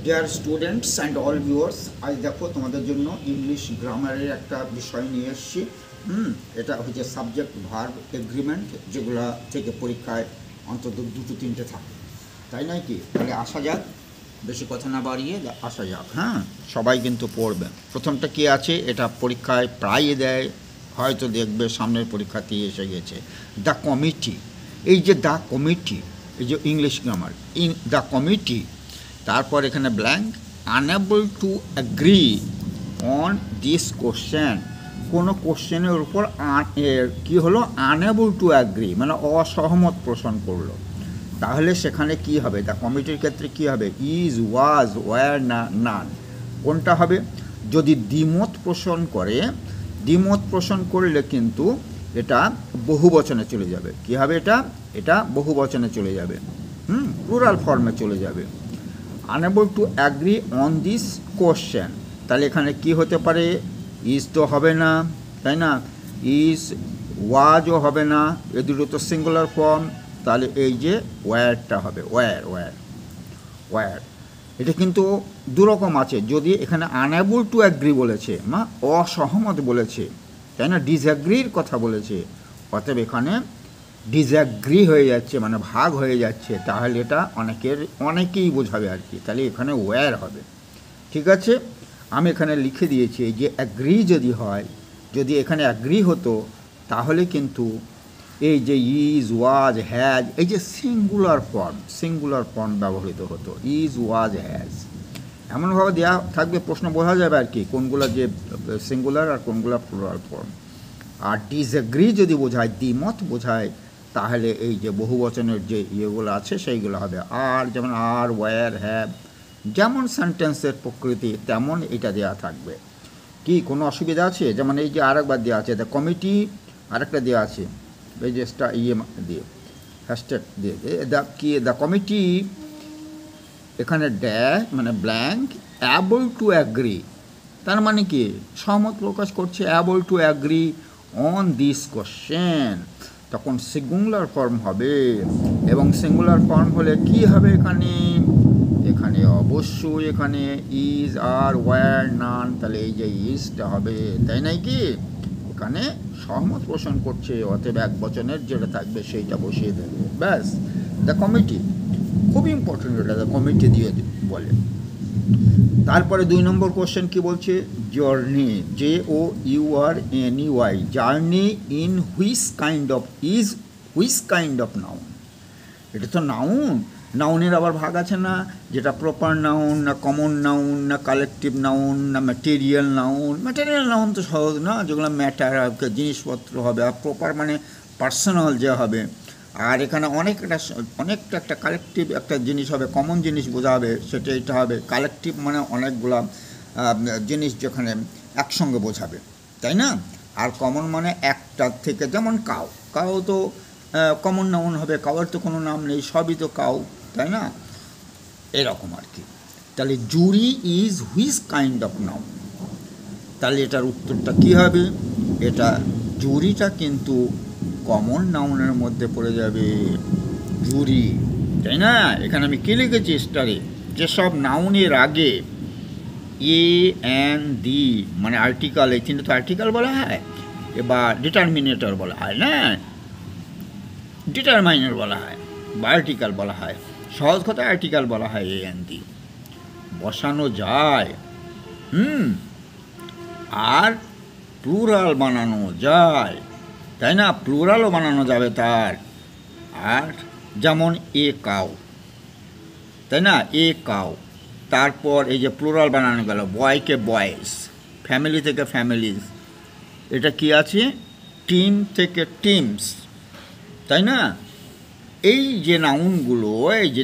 Dear students and all viewers, আজ দেখো তোমাদের জন্য ইংলিশ গ্রামারের একটা বিষয় নিয়ে এসেছি। এটা হচ্ছে সাবজেক্ট ভার্ব এগ্রিমেন্ট, যেগুলো থেকে পরীক্ষায় অন্তত দুটো তিনটে থাকে, তাই নয় কি? তাহলে আসা যাক, বেশি কথা না বাড়িয়ে আসা যাক। সবাই কিন্তু পড়বে। প্রথমটা কি আছে, এটা পরীক্ষায় প্রায়ই দেয়, হয়তো দেখবে সামনের পরীক্ষাতেই এসে গেছে। দ্য কমিটি, এই যে দ্য কমিটি, এই যে English grammar, in the committee, তারপর এখানে blank, unable to agree on this question, কোনো কোশ্চেনের উপর কি হলো, আনএবল টু অ্যাগ্রি মানে অসহমত পোষণ করলো। তাহলে সেখানে কি হবে, দ্য কমিটির ক্ষেত্রে কি হবে, ইজ, ওয়াজ, ওয়ার, না, নান, কোনটা হবে? যদি দ্বিমত পোষণ করে, দ্বিমত পোষণ করলে কিন্তু এটা বহুবচনে চলে যাবে। কি হবে এটা? এটা বহুবচনে চলে যাবে, প্লুরাল ফর্মে চলে যাবে। Unable to agree on this question, তাহলে এখানে কি হতে পারে? ইজ তো হবে না, তাই না? ইজ, ওয়াজও হবে না, এ দুটো তো সিঙ্গুলার ফর্ম। তাহলে এই যে ওয়্যারটা হবে, ওয়্যার, ওয়্যার, ওয়্যার। এটা কিন্তু দুরকম আছে। যদি এখানে আনএবল টু অ্যাগ্রি বলেছে, অসহমত বলেছে, তাই না, ডিসঅ্যাগ্রির কথা বলেছে, অতএব এখানে ডিসঅ্যাগ্রি হয়ে যাচ্ছে, মানে ভাগ হয়ে যাচ্ছে, তাহলে এটা অনেকেই বোঝাবে আর কি। তাহলে এখানে ওয়্যার হবে। ঠিক আছে, আমি এখানে লিখে দিয়েছি যে অ্যাগ্রি যদি হয়, যদি এখানে অ্যাগ্রি হতো, তাহলে কিন্তু এই যে ইজ, ওয়াজ, হ্যাজ, এই যে সিঙ্গুলার ফর্ম ব্যবহৃত হতো, ইজ, ওয়াজ, হ্যাজ, এমনভাবে দেওয়া থাকবে, প্রশ্ন বোঝা যাবে আর কি কোনগুলো যে সিঙ্গুলার আর কোনগুলো প্লুরাল ফর্ম। আর ডিসঅ্যাগ্রি যদি বোঝায়, দ্বিমত বোঝায়, তাহলে এই যে বহুবচনের যে ইয়েগুলো আছে সেইগুলো হবে। আর যেমন আর, ওয়্যার, হ্যাভ, যেমন সেন্টেন্সের প্রকৃতি তেমন এটা দেওয়া থাকবে। কি কোনো অসুবিধা আছে? যেমন এই যে আরেকবার দেওয়া আছে দ্য কমিটি, আরেকটা দেওয়া আছে এই যে দিয়ে হ্যাশট্যাগ দিয়ে দ্য কমিটি, এখানে ড্যাশ মানে ব্ল্যাঙ্ক, অ্যাবল টু অ্যাগ্রি, তার মানে কি সহমত প্রকাশ করছে, able to agree on this question, তখন সিঙ্গুলার ফর্ম হবে। এবং সিঙ্গুলার ফর্ম হলে কি হবে এখানে? এখানে অবশ্যই এখানে ইজ, আর, ওয়্যার, নান, তাহলে এই যে ইজটা হবে, তাই নাই কি? এখানে সহমত পোষণ করছে, অতএব এক বচনের যেটা থাকবে সেইটা বসিয়ে দেবে, ব্যাস। দ্য কমিটি খুব ইম্পর্টেন্ট, এটা দ্য কমিটি দিয়ে বলে। তারপরে 2 নম্বর কোশ্চেন কি বলছে, journey, JOURNEY, journey in which kind of noun, এটা তো নাউন, নাউনের আবার ভাগ আছে না, যেটা প্রপার নাউন, না কমন নাউন, না কালেকটিভ নাউন, না ম্যাটেরিয়াল নাউন। ম্যাটেরিয়াল নাউন তো সহজ না, যেগুলো ম্যাটার জিনিসপত্র হবে, আর প্রপার মানে পার্সোনাল যে হবে। আর এখানে অনেকটা একটা কালেকটিভ একটা জিনিস হবে, কমন জিনিস বোঝা হবে, সেটা এটা হবে। কালেকটিভ মানে অনেকগুলা জিনিস যেখানে একসঙ্গে বোঝাবে, তাই না? আর কমন মানে একটা থেকে, যেমন কাউ তো কমন নাউন হবে, কাউয়ের তো কোনো নাম নেই, সবই তো কাউ, তাই না? এরকম আর কি। তাহলে jury is which kind of noun, তাহলে এটার উত্তরটা কী হবে? এটা জুরিটা কিন্তু কমন নাউনের মধ্যে পড়ে যাবে, জুরি, তাই না? এখানে আমি কী লিখেছি স্টারে, যেসব নাউনের আগে AND মানে আর্টিকেল, এই তিনটে তো আর্টিকেল বলা হয়, এবার ডিটারমিনেটর বলা হয় না, ডিটারমাইনার বলা হয় বা আর্টিকেল বলা হয়, সহজ কথা আর্টিকেল বলা হয়, AND বসানো যায়, আর প্লুরাল বানানো যায়, তাই না? প্লুরালও বানানো যাবে তার। আর যেমন এ কাউ, তাই না, এ কাউ, তারপর এই যে প্লুরাল বানানো গেল, বয়কে বয়েস, ফ্যামিলি থেকে ফ্যামিলিজ, এটা কি আছে, টিম থেকে টিমস, তাই না? এই যে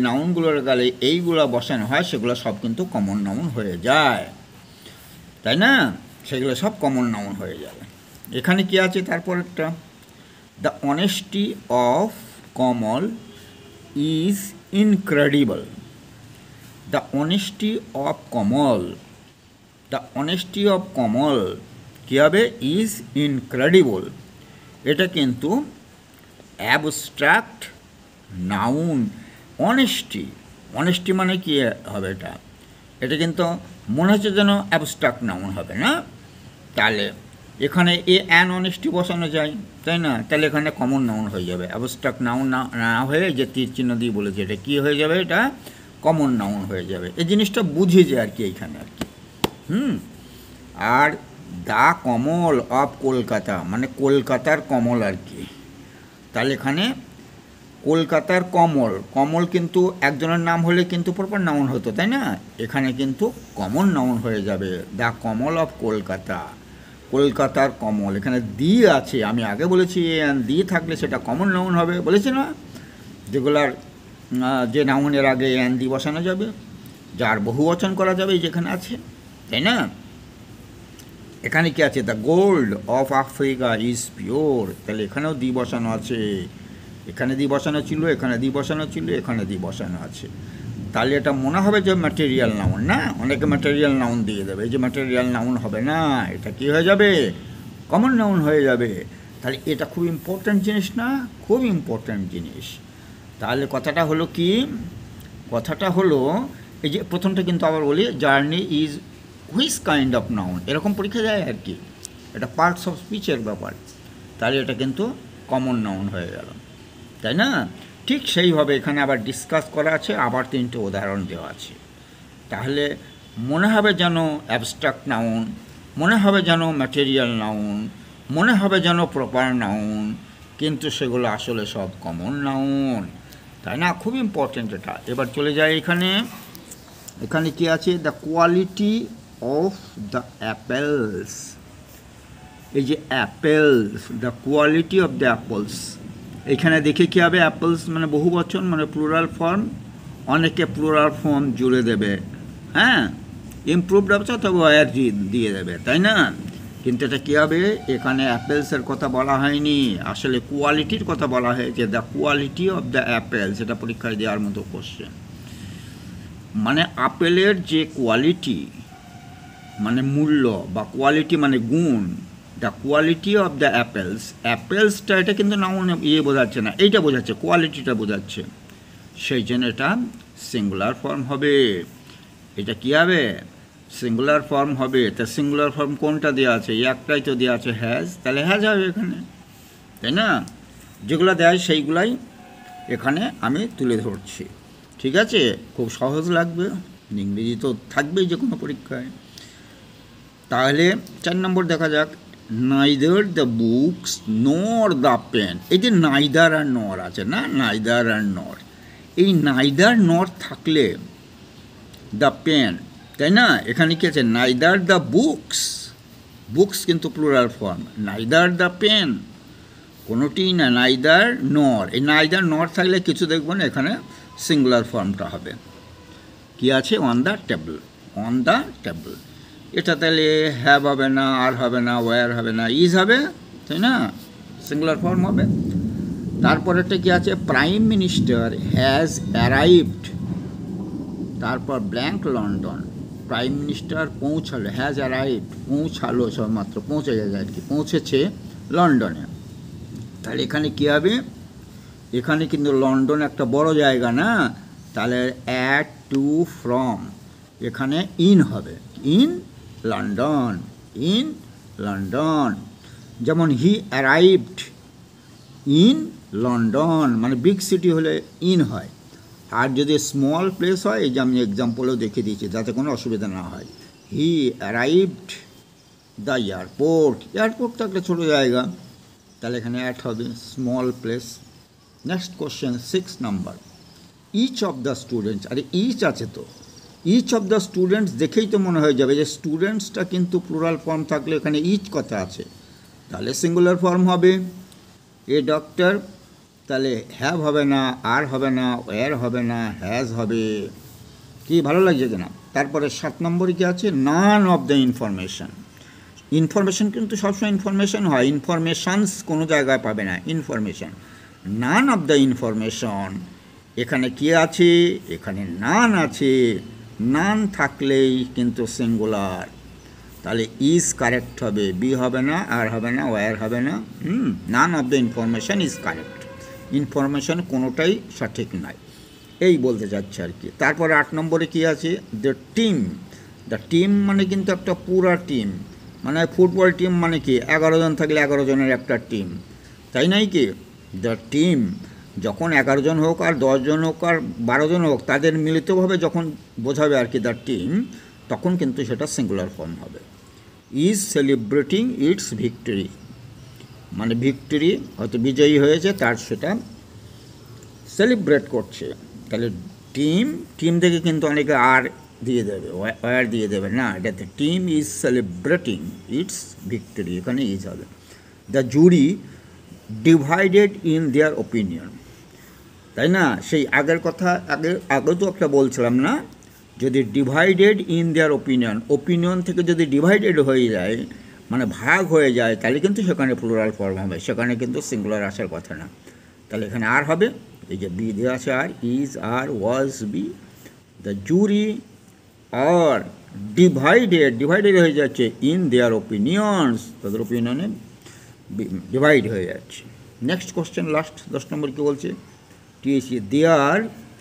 নাউনগুলোর গেলে এইগুলো বসানো হয়, সেগুলো সব কিন্তু কমন নাউন হয়ে যায়, তাই না? সেগুলো সব কমন নাউন হয়ে যাবে। এখানে কি আছে তারপর একটা, the honesty of Kamal is incredible, the honesty of Kamal কী হবে, ইজ ইনক্রেডিবল, এটা কিন্তু অ্যাবস্ট্রাক্ট নাউন। অনেস্টি মানে কি হবে, এটা এটা কিন্তু মনে হচ্ছে যেন অ্যাবস্ট্রাক্ট নাউন হবে না। তাহলে এখানে এ অ্যান অনেস্টি বসানো যায়, তাই না? তাহলে এখানে কমন নাউন হয়ে যাবে, অ্যাবস্ট্রাক্ট নাউন না হয়ে যে তীর চিহ্ন দিয়ে বলেছে এটা কী হয়ে যাবে, এটা কমন নাউন হয়ে যাবে। এই জিনিসটা বুঝেছে আর কি এইখানে আর কি। Are the Kamal of Kolkata মানে কলকাতার কমল আর কি। তাহলে এখানে কলকাতার কমল, কমল কিন্তু একজনের নাম হলে কিন্তু প্রপার নাউন হতো, তাই না? এখানে কিন্তু কমন নাউন হয়ে যাবে, দ্য কমল অফ কলকাতা, কলকাতার কমল। এখানে দি আছে, আমি আগে বলেছি দি থাকলে সেটা কমন নাউন হবে, বলেছি না? যেগুলার যে নাউনের আগে এন দি বসানো যাবে, যার বহুবচন করা যাবে যেখানে আছে, তাই না? এখানে কি আছে, the gold of Africa is pure, তাহলে এখানেও দি বসানো আছে, এখানে দি বসানো ছিল, এখানে দি বসানো ছিল, এখানে দি বসানো আছে। তাহলে এটা মনে হবে যে ম্যাটেরিয়াল নাউন না, অনেকে ম্যাটেরিয়াল নাউন দিয়ে দেবে, এই যে ম্যাটেরিয়াল নাউন হবে না, এটা কি হয়ে যাবে, কমন নাউন হয়ে যাবে। তাহলে এটা খুব ইম্পর্ট্যান্ট জিনিস না, খুব ইম্পর্ট্যান্ট জিনিস। তাহলে কথাটা হলো কি, কথাটা হলো এই যে প্রথমটা কিন্তু আবার বলি, journey is which kind of noun, এরকম পরীক্ষা যায় আর কি, এটা পার্টস অফ স্পিচের ব্যাপার। তাহলে এটা কিন্তু কমন নাউন হয়ে গেল, তাই না? ঠিক সেইভাবে এখানে আবার ডিসকাস করা আছে, আবার 3টে উদাহরণ দেওয়া আছে। তাহলে মনে হবে যেন অ্যাবস্ট্রাক্ট নাউন, মনে হবে যেন ম্যাটেরিয়াল নাউন, মনে হবে যেন প্রপার নাউন, কিন্তু সেগুলো আসলে সব কমন নাউন, তাই না? খুব ইম্পর্টেন্ট এটা। এবার চলে যায় এখানে, এখানে কি আছে, the quality of the apples, এই যে apples, the quality of the apples, এখানে দেখে কী হবে, অ্যাপলস মানে বহু বচন মানে প্লুরাল ফর্ম, অনেকে প্লুরাল ফর্ম জুড়ে দেবে, হ্যাঁ, ইমপ্রুভড হবে অথবা ওয়্যার দিয়ে দেবে, তাই না? কিন্তু এটা কী হবে, এখানে অ্যাপেলসের কথা বলা হয়নি, আসলে কোয়ালিটির কথা বলা হয়েছে, the quality of the apples, এটা পরীক্ষায় দেওয়ার মতো কোশ্চেন। মানে আপেলের যে কোয়ালিটি মানে মূল্য, বা কোয়ালিটি মানে গুণ, the quality of the apples, অ্যাপেলসটা এটা কিন্তু নাউন বোঝাচ্ছে না, এইটা বোঝাচ্ছে, কোয়ালিটিটা বোঝাচ্ছে, সেই জন্য এটা সিঙ্গুলার ফর্ম হবে। এটা কী হবে, সিঙ্গুলার ফর্ম হবে। তা সিঙ্গুলার ফর্ম কোনটা দেওয়া আছে, একটাই তো দেওয়া আছে, হ্যাজ, তাহলে হ্যাজ হবে এখানে, তাই না? যেগুলো দেয় সেইগুলাই এখানে আমি তুলে ধরছি, ঠিক আছে? খুব সহজ লাগবে, ইংরেজি তো থাকবেই যে কোনো পরীক্ষায়। তাহলে 4 নম্বর দেখা যাক, neither the books nor the pen, এই যে নাইদার আর নর আছে না, নাইদার আর নর, এই নাইদার নর থাকলে দ্য পেন, তাই না? এখানে কি আছে, নাইদার দ্য বুকস, বুকস কিন্তু plural form, neither the pen কোনোটিই না, নাইদার নর, এই নাইদার নর থাকলে কিছু দেখব না, এখানে সিঙ্গুলার ফর্মটা হবে, কি আছে, on the table, on the table. এটা তাহলে হ্যাভ হবে না, আর হবে না, ওয়্যার হবে না, ইজ হবে, তাই না? সিঙ্গুলার ফর্ম হবে। তারপরেরটা কি আছে, প্রাইম মিনিস্টার হ্যাজ অ্যারাইভড, তারপর ব্ল্যাঙ্ক লন্ডন, প্রাইম মিনিস্টার পৌঁছালো, হ্যাজ অ্যারাইভড পৌঁছালো, সবমাত্র পৌঁছে যায় আর কি, পৌঁছেছে লন্ডনে। তাহলে এখানে কী হবে, এখানে কিন্তু লন্ডন একটা বড় জায়গা না, তাহলে অ্যাট টু ফ্রম, এখানে ইন হবে, ইন লন্ডন, ইন লন্ডন। যেমন হি অ্যারাইভড ইন লন্ডন, মানে বিগ সিটি হলে ইন হয়, আর যদি স্মল প্লেস হয়, এই যে আমি এক্সাম্পলও দেখিয়ে দিয়েছি যাতে কোনো অসুবিধা না হয়, he arrived the airport, airport তো একটা ছোটো জায়গা, তাহলে এখানে অ্যাট হবে, স্মল প্লেস। নেক্সট কোশ্চেন 6 নম্বর, ইচ অফ দ্য স্টুডেন্টস, আরে ইচ আছে তো, ইচ অফ দ্য স্টুডেন্টস দেখেই তো মনে হয়ে যাবে যে স্টুডেন্টসটা কিন্তু প্লুরাল ফর্ম থাকলে এখানে ইচ কথা আছে, তাহলে সিঙ্গুলার ফর্ম হবে। এ ডক্টর, তাহলে হ্যাভ হবে না, আর হবে না, ওয়্যার হবে না, হ্যাজ হবে, কি ভালো লাগছে কিনা? তারপরে 7 নম্বরে কি আছে, none of the information, information কিন্তু সবসময় ইনফরমেশান হয়, ইনফরমেশানস কোনো জায়গায় পাবে না, information, none of the information, এখানে কি আছে, এখানে নান আছে, নান থাকলেই কিন্তু সিঙ্গুলার, তাহলে ইজ কারেক্ট হবে, বি হবে না, আর হবে না, ওয়্যার হবে না, none of the information is correct, information কোনোটাই সঠিক নয়। এই বলতে চাচ্ছে আর কি। তারপরে 8 নম্বরে কি আছে, দ্য টিম মানে কিন্তু একটা পুরা টিম, মানে ফুটবল টিম মানে কি 11 জন থাকলে 11 জনের একটা টিম, তাই নাই কি? দ্য টিম যখন 11 জন হোক আর 10 জন হোক আর 12 জন হোক, তাদের মিলিতভাবে যখন বোঝাবে আর কি দ্য টিম, তখন কিন্তু সেটা সিঙ্গুলার ফর্ম হবে। ইজ সেলিব্রেটিং ইটস ভিক্টরি, মানে ভিক্টরি হয়তো বিজয়ী হয়েছে, তার সেটা সেলিব্রেট করছে। তাহলে টিম থেকে কিন্তু অনেকে আর দিয়ে দেবে, ওয়ার দিয়ে দেবে না, এটাতে team is celebrating it's victory, এখানে ইজ হবে। The jury divided in their opinion, তাই না? সেই আগের কথা আগে তো একটা বলছিলাম না, যদি ডিভাইডেড ইন দেয়ার ওপিনিয়ন থেকে যদি ডিভাইডেড হয়ে যায়, মানে ভাগ হয়ে যায়, তাহলে কিন্তু সেখানে প্লুরাল ফর্ম হবে, সেখানে কিন্তু সিঙ্গুলার আসার কথা না। তাহলে এখানে আর হবে, এই যে বি দেওয়া আছে are, is are, was B. The jury are divided হয়ে যাচ্ছে ইন দেয়ার ওপিনিয়নস, তাদের ওপিনিয়নে ডিভাইড হয়ে যাচ্ছে। নেক্সট কোশ্চেন, লাস্ট 10 নম্বর কী বলছে, টিএসি দেয়ার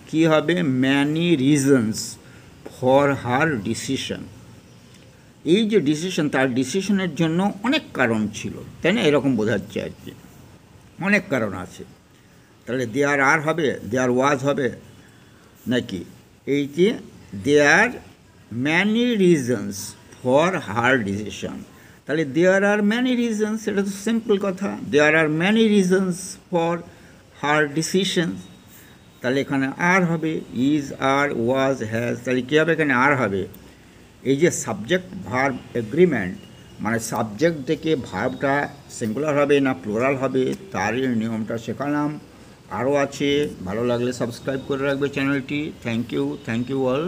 কী হবে, many reasons for her decision. এই যে ডিসিশন, তার ডিসিশনের জন্য অনেক কারণ ছিল, তাই না? এরকম বোঝাচ্ছে আর কি, অনেক কারণ আছে। তাহলে দেয়ার আর হবে, দেয়ার ওয়াজ হবে নাকি? এই যে there many reasons for her decision, তাহলে দেয়ার আর ম্যানি রিজনস, এটা তো সিম্পল কথা, there are many reasons for her decision. তাহলে এখানে আর হবে, ইজ আর, ওয়াজ, হ্যাজ, তাহলে কী হবে, এখানে আর হবে। এই যে সাবজেক্ট ভার্ব এগ্রিমেন্ট, মানে সাবজেক্ট থেকে ভার্বটা সিঙ্গুলার হবে না প্লুরাল হবে, তারই নিয়মটা শেখালাম। আরও আছে, ভালো লাগলে সাবস্ক্রাইব করে রাখবে চ্যানেলটি। Thank you all.